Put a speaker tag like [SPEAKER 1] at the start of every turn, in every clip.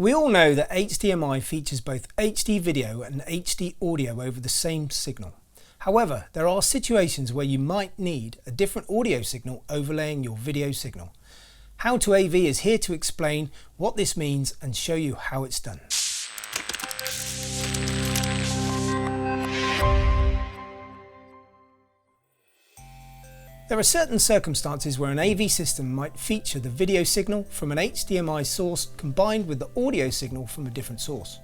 [SPEAKER 1] We all know that HDMI features both HD video and HD audio over the same signal. However, there are situations where you might need a different audio signal overlaying your video signal. HowtoAV is here to explain what this means and show you how it's done. There are certain circumstances where an AV system might feature the video signal from an HDMI source combined with the audio signal from a different source.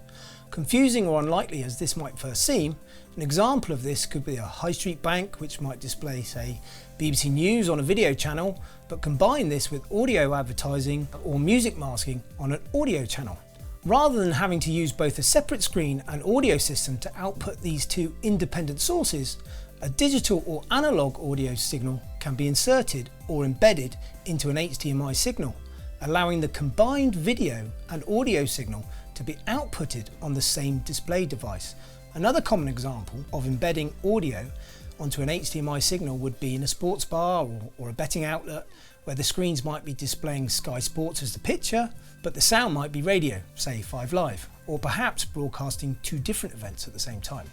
[SPEAKER 1] Confusing or unlikely as this might first seem, an example of this could be a high street bank which might display, say, BBC News on a video channel, but combine this with audio advertising or music masking on an audio channel. Rather than having to use both a separate screen and audio system to output these two independent sources, a digital or analog audio signal can be inserted or embedded into an HDMI signal, allowing the combined video and audio signal to be outputted on the same display device. Another common example of embedding audio onto an HDMI signal would be in a sports bar or a betting outlet, where the screens might be displaying Sky Sports as the picture, but the sound might be radio, say 5 Live, or perhaps broadcasting two different events at the same time.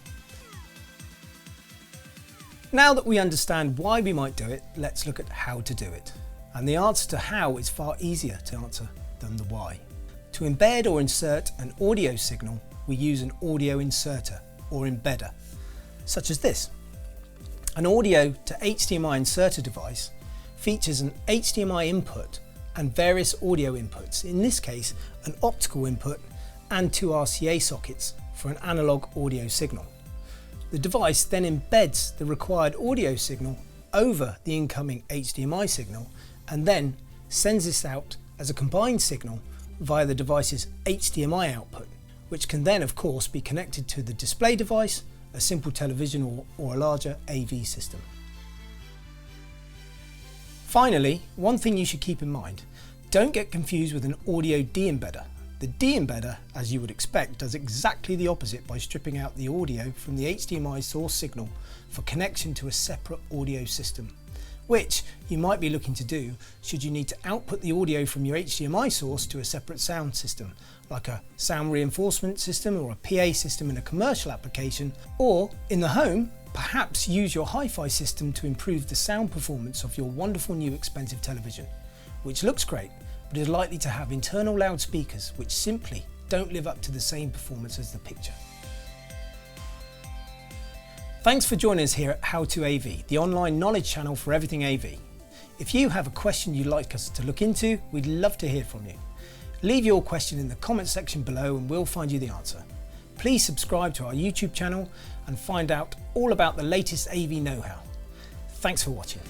[SPEAKER 1] Now that we understand why we might do it, let's look at how to do it. And the answer to how is far easier to answer than the why. To embed or insert an audio signal, we use an audio inserter or embedder, such as this. An audio to HDMI inserter device features an HDMI input and various audio inputs, in this case an optical input and two RCA sockets for an analog audio signal. The device then embeds the required audio signal over the incoming HDMI signal and then sends this out as a combined signal via the device's HDMI output, which can then of course be connected to the display device, a simple television or a larger AV system. Finally, one thing you should keep in mind, don't get confused with an audio de-embedder. The de-embedder, as you would expect, does exactly the opposite by stripping out the audio from the HDMI source signal for connection to a separate audio system, which you might be looking to do should you need to output the audio from your HDMI source to a separate sound system, like a sound reinforcement system or a PA system in a commercial application, or in the home, perhaps use your hi-fi system to improve the sound performance of your wonderful new expensive television, which looks great, but is likely to have internal loudspeakers which simply don't live up to the same performance as the picture. Thanks for joining us here at HowtoAV, the online knowledge channel for everything AV. If you have a question you'd like us to look into, we'd love to hear from you. Leave your question in the comment section below and we'll find you the answer. Please subscribe to our YouTube channel and find out all about the latest AV know-how. Thanks for watching.